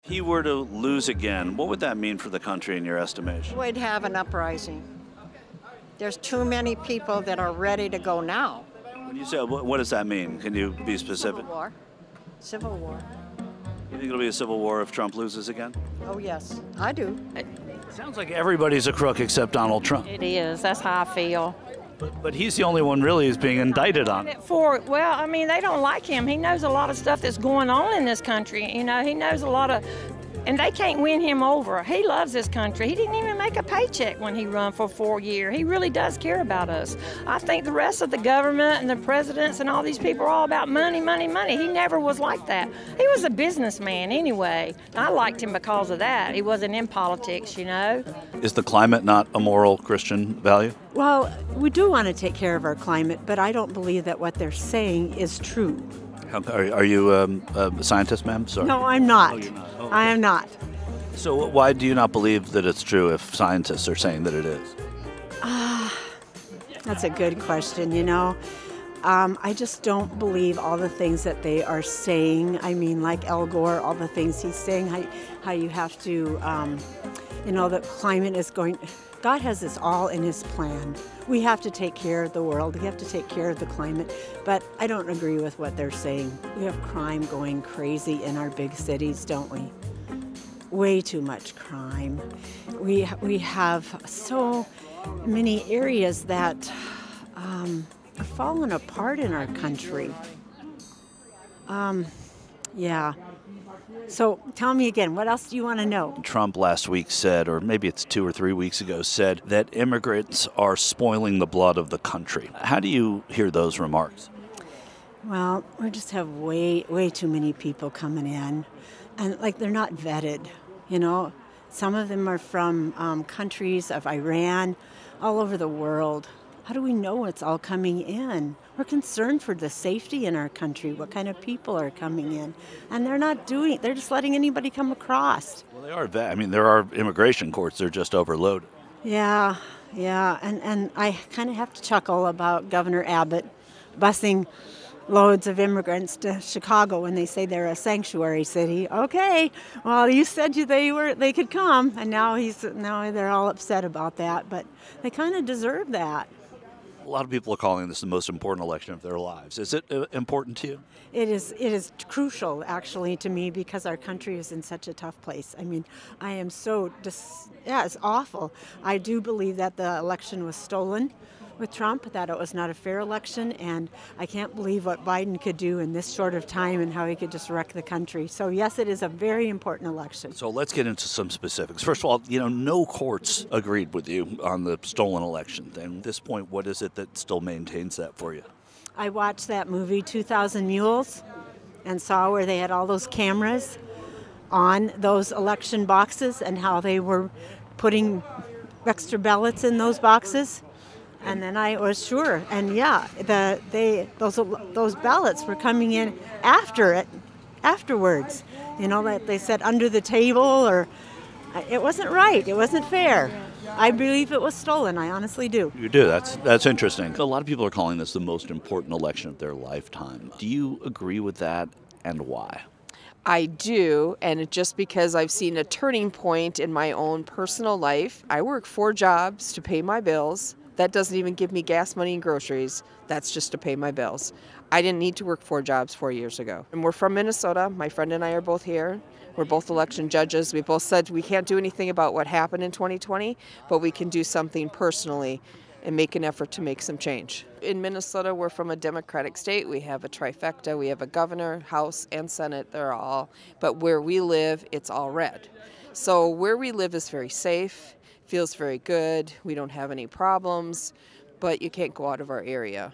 He were to lose again, what would that mean for the country in your estimation? We'd have an uprising. There's too many people that are ready to go now. When you say, what does that mean? Can you be specific? Civil war. Civil war. You think it'll be a civil war if Trump loses again? Oh, yes, I do. Sounds like everybody's a crook except Donald Trump. It is. That's how I feel. But he's the only one really who's being indicted on it. Well, I mean, they don't like him. He knows a lot of stuff that's going on in this country. You know, he knows a lot of, and they can't win him over. He loves this country. He didn't even make a paycheck when he run for 4 years. He really does care about us. I think the rest of the government and the presidents and all these people are all about money, money, money. He never was like that. He was a businessman anyway. I liked him because of that. He wasn't in politics, you know. Is the climate not a moral Christian value? Well, we do want to take care of our climate, but I don't believe that what they're saying is true. Are you a scientist, ma'am? Sorry. No, I'm not. Oh, you're not. Oh, okay. I am not. So why do you not believe that it's true if scientists are saying that it is? That's a good question, you know. I just don't believe all the things that they are saying. I mean, like Al Gore, all the things he's saying, how you have to, you know, the climate is going... God has this all in his plan. We have to take care of the world. We have to take care of the climate. But I don't agree with what they're saying. We have crime going crazy in our big cities, don't we? Way too much crime. We have so many areas that are falling apart in our country. Yeah. So tell me again, what else do you want to know? Trump last week said, or maybe it's 2 or 3 weeks ago, said that immigrants are spoiling the blood of the country. How do you hear those remarks? Well, we just have way too many people coming in. And like they're not vetted, you know. Some of them are from countries of Iran, all over the world. How do we know it's all coming in? We're concerned for the safety in our country, what kind of people are coming in. And they're just letting anybody come across. Well, they are, there are immigration courts, they're just overloaded. Yeah, and I kind of have to chuckle about Governor Abbott busing loads of immigrants to Chicago when they say they're a sanctuary city. Okay, well, you said they could come, and now they're all upset about that, but they kind of deserve that. A lot of people are calling this the most important election of their lives. Is it important to you? It is crucial, actually, to me, because our country is in such a tough place. I mean, I am it's awful. I do believe that the election was stolen with Trump, that it was not a fair election, and I can't believe what Biden could do in this short of time and how he could just wreck the country. So yes, it is a very important election. So let's get into some specifics. First of all, no courts agreed with you on the stolen election thing. At this point, what is it that still maintains that for you? I watched that movie, 2,000 Mules, and saw where they had all those cameras on those election boxes and how they were putting extra ballots in those boxes. And then I was sure, and yeah, those ballots were coming in afterwards. You know, that they said under the table, or it wasn't right. It wasn't fair. I believe it was stolen. I honestly do. You do. That's interesting. A lot of people are calling this the most important election of their lifetime. Do you agree with that, and why? I do, and just because I've seen a turning point in my own personal life. I work 4 jobs to pay my bills. That doesn't even give me gas money and groceries. That's just to pay my bills. I didn't need to work 4 jobs 4 years ago. And we're from Minnesota. My friend and I are both here. We're both election judges. We both said we can't do anything about what happened in 2020, but we can do something personally and make an effort to make some change. In Minnesota, we're from a Democratic state. We have a trifecta. We have a governor, House, and Senate. They're all, but where we live, it's all red. So where we live is very safe. Feels very good. We don't have any problems, but you can't go out of our area.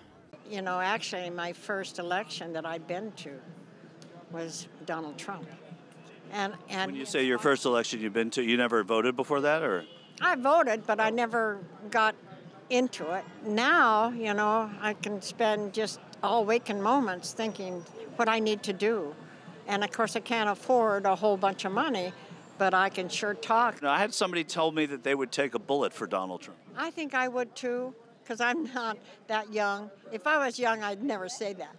You know, actually, my first election that I'd been to was Donald Trump. And when you say your first election you've been to, you never voted before that, or? I voted, but I never got into it. Now, you know, I can spend just all waking moments thinking what I need to do. And of course, I can't afford a whole bunch of money, but I can sure talk. I had somebody tell me that they would take a bullet for Donald Trump. I think I would too, because I'm not that young. If I was young, I'd never say that.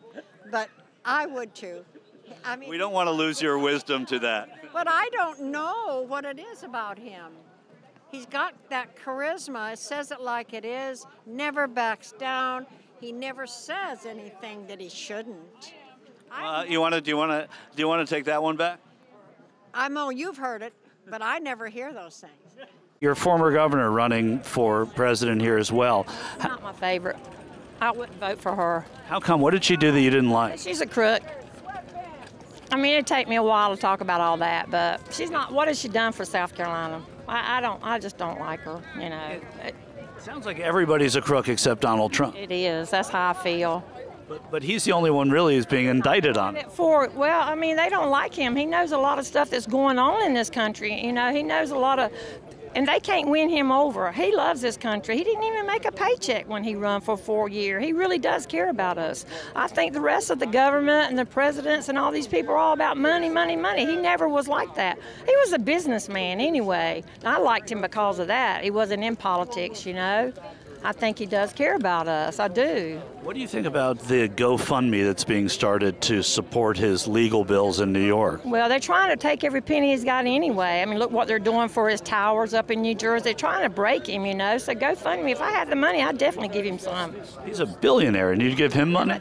But I would too. I mean, We don't want to lose your wisdom to that. but I don't know what it is about him. He's got that charisma. It says it like it is. Never backs down. He never says anything that he shouldn't. Do you want to take that one back? I know you've heard it, but I never hear those things. Your former governor running for president here as well. Not my favorite. I wouldn't vote for her. How come? What did she do that you didn't like? She's a crook. I mean, it'd take me a while to talk about all that, but she's not. What has she done for South Carolina? I just don't like her, you know. Sounds like everybody's a crook except Donald Trump. It is. That's how I feel. But he's the only one really who's being indicted on it. Well, I mean, they don't like him. He knows a lot of stuff that's going on in this country. You know, he knows a lot of, and they can't win him over. He loves this country. He didn't even make a paycheck when he ran for 4 years. He really does care about us. I think the rest of the government and the presidents and all these people are all about money, money, money. He never was like that. He was a businessman anyway. I liked him because of that. He wasn't in politics, you know. I think he does care about us. I do. What do you think about the GoFundMe that's being started to support his legal bills in New York? Well, they're trying to take every penny he's got anyway. I mean, look what they're doing for his towers up in New Jersey. They're trying to break him, you know. So GoFundMe, if I had the money, I'd definitely give him some. He's a billionaire, and you'd give him money?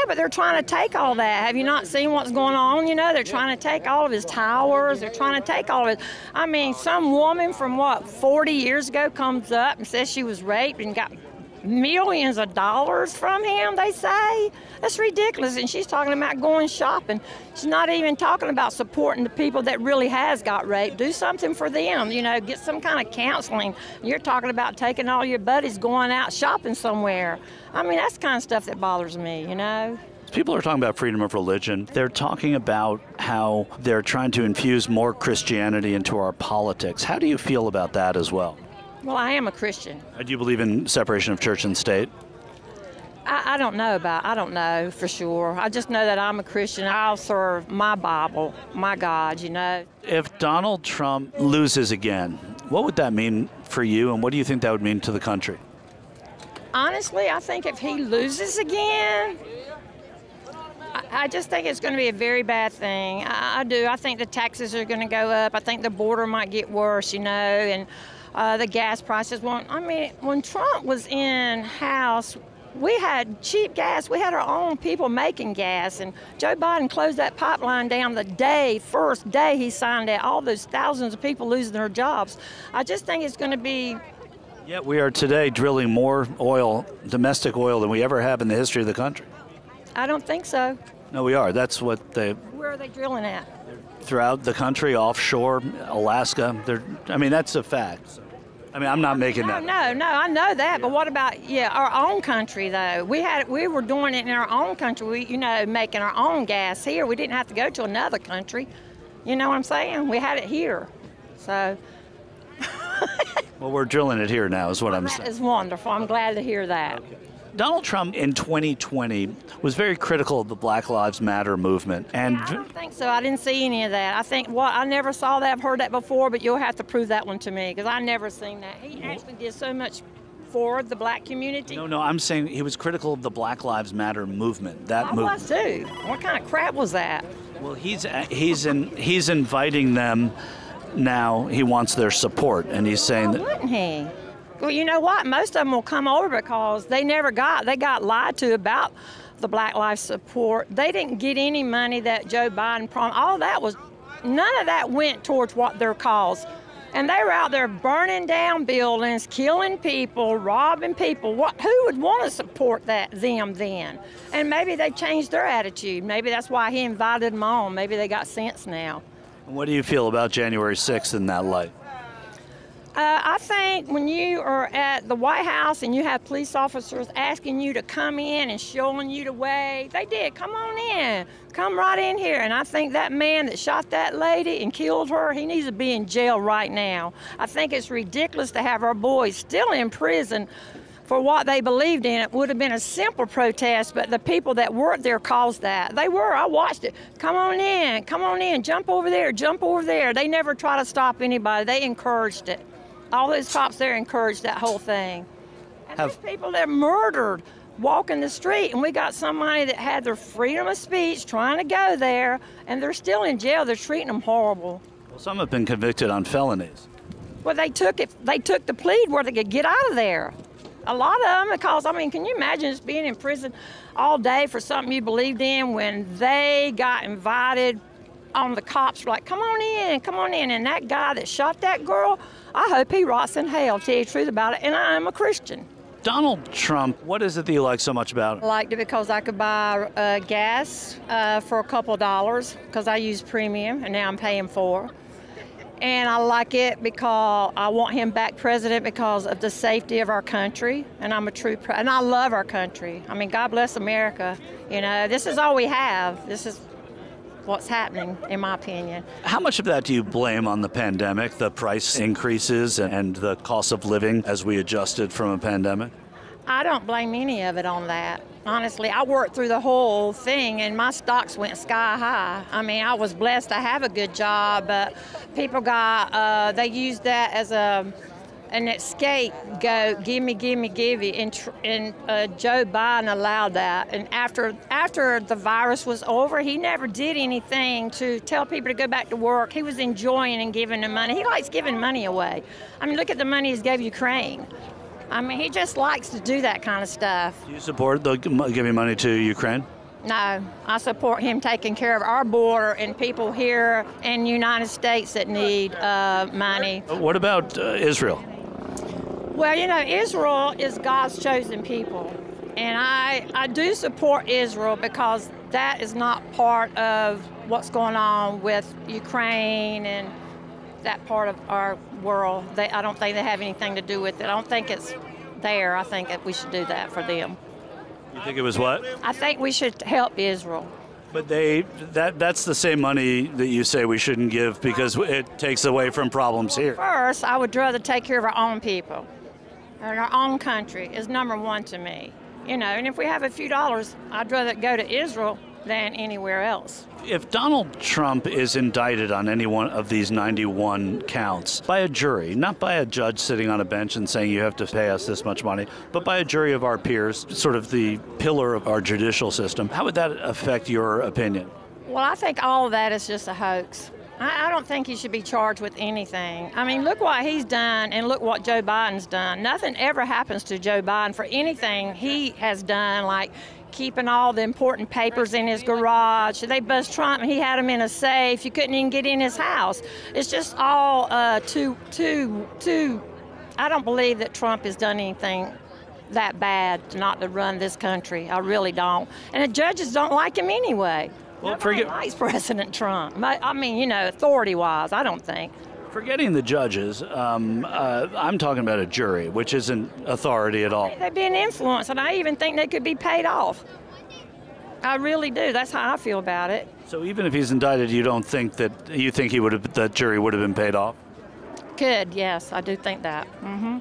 But they're trying to take all that. Have you not seen what's going on? You know, they're trying to take all of his towers. They're trying to take all of it. I mean, some woman from 40 years ago comes up and says she was raped and got millions of dollars from him, they say. That's ridiculous. And she's talking about going shopping. She's not even talking about supporting the people that really has got raped. Do something for them, you know, get some kind of counseling. You're talking about taking all your buddies going out shopping somewhere. I mean, that's the kind of stuff that bothers me, you know. People are talking about freedom of religion. They're talking about how they're trying to infuse more Christianity into our politics. How do you feel about that as well? Well, I am a Christian. Do you believe in separation of church and state? I don't know for sure. I just know that I'm a Christian. I'll serve my Bible, my God, you know. If Donald Trump loses again, what would that mean for you, and what do you think that would mean to the country? Honestly, I think if he loses again, I just think it's going to be a very bad thing. I do. I think the taxes are going to go up. I think the border might get worse, you know, and the gas prices won't. I mean, when Trump was in House, we had cheap gas. We had our own people making gas, and Joe Biden closed that pipeline down the first day he signed it. All those thousands of people losing their jobs. I just think it's going to be. Yeah, we are today drilling more oil, domestic oil, than we ever have in the history of the country. I don't think so. No, we are. That's what they. Where are they drilling at? Throughout the country, offshore, Alaska. I mean, that's a fact. I mean, I'm not making that. No, I know that. But what about our own country though? We were doing it in our own country. Making our own gas here. We didn't have to go to another country. You know what I'm saying? We had it here. So. Well, we're drilling it here now, is what I'm saying. That is wonderful. I'm glad to hear that. Okay. Donald Trump in 2020 was very critical of the Black Lives Matter movement. And I don't think so. I didn't see any of that. I think I never saw that. I've heard that before, but you'll have to prove that one to me because I never seen that. He actually did so much for the black community. No, I'm saying he was critical of the Black Lives Matter movement. I was too. What kind of crap was that? Well, he's inviting them now. He wants their support, and he's saying that. Wouldn't he? Well, you know what? Most of them will come over because they got lied to about the Black Lives support. They didn't get any money that Joe Biden promised. None of that went towards what their cause. And they were out there burning down buildings, killing people, robbing people. Who would want to support them then? And maybe they changed their attitude. Maybe that's why he invited them on. Maybe they got sense now. What do you feel about January 6th in that light? I think when you are at the White House and you have police officers asking you to come in and showing you the way, they did. Come on in. Come right in here. And I think that man that shot that lady and killed her, he needs to be in jail right now. I think it's ridiculous to have our boys still in prison for what they believed in. It would have been a simple protest, but the people that worked there caused that. They were. I watched it. Come on in, jump over there, jump over there. They never try to stop anybody. They encouraged it. All those cops there encouraged that whole thing. And there's people that murdered walking the street, and we got somebody that had their freedom of speech trying to go there, and they're still in jail. They're treating them horrible. Well, some have been convicted on felonies. Well, they took the plea where they could get out of there. A lot of them, because, I mean, can you imagine just being in prison all day for something you believed in when they got invited on the cops were like, come on in. And that guy that shot that girl, I hope he rots in hell, to tell you the truth about it, and I'm a Christian. Donald Trump, what is it that you like so much about him? I liked it because I could buy gas for a couple of dollars because I use premium, and now I'm paying for. And I like it because I want him back president because of the safety of our country, and I'm a true and I love our country. I mean, God bless America. You know, this is all we have. This is what's happening, in my opinion. How much of that do you blame on the pandemic, the price increases and the cost of living as we adjusted from a pandemic? I don't blame any of it on that. Honestly, I worked through the whole thing and my stocks went sky high. I mean, I was blessed to have a good job, but people they used that as an escape, give me, and Joe Biden allowed that. And after the virus was over, he never did anything to tell people to go back to work. He was enjoying and giving them money. He likes giving money away. I mean, look at the money he gave Ukraine. I mean, he just likes to do that kind of stuff. Do you support giving money to Ukraine? No, I support him taking care of our border and people here in the United States that need money. What about Israel? Well, you know, Israel is God's chosen people. And I do support Israel because that is not part of what's going on with Ukraine and that part of our world. I don't think they have anything to do with it. I don't think it's there. I think that we should do that for them. You think it was what? I think we should help Israel. But that's the same money that you say we shouldn't give because it takes away from problems here. First, I would rather take care of our own people. And our own country is number one to me. You know, and if we have a few dollars, I'd rather go to Israel than anywhere else. If Donald Trump is indicted on any one of these 91 counts by a jury, not by a judge sitting on a bench and saying you have to pay us this much money, but by a jury of our peers, sort of the pillar of our judicial system, how would that affect your opinion? Well, I think all of that is just a hoax. I don't think he should be charged with anything. I mean, look what he's done and look what Joe Biden's done. Nothing ever happens to Joe Biden for anything he has done, like keeping all the important papers in his garage. They buzzed Trump and he had them in a safe. You couldn't even get in his house. It's just all too. I don't believe that Trump has done anything that bad not to run this country. I really don't. And the judges don't like him anyway. Well, nobody likes President Trump. I mean, you know, authority-wise, I don't think. Forgetting the judges, I'm talking about a jury, which isn't authority at all. They're being influenced, and I even think they could be paid off. I really do. That's how I feel about it. So even if he's indicted, you don't think that the jury would have been paid off? Could, yes, I do think that. Mm-hmm.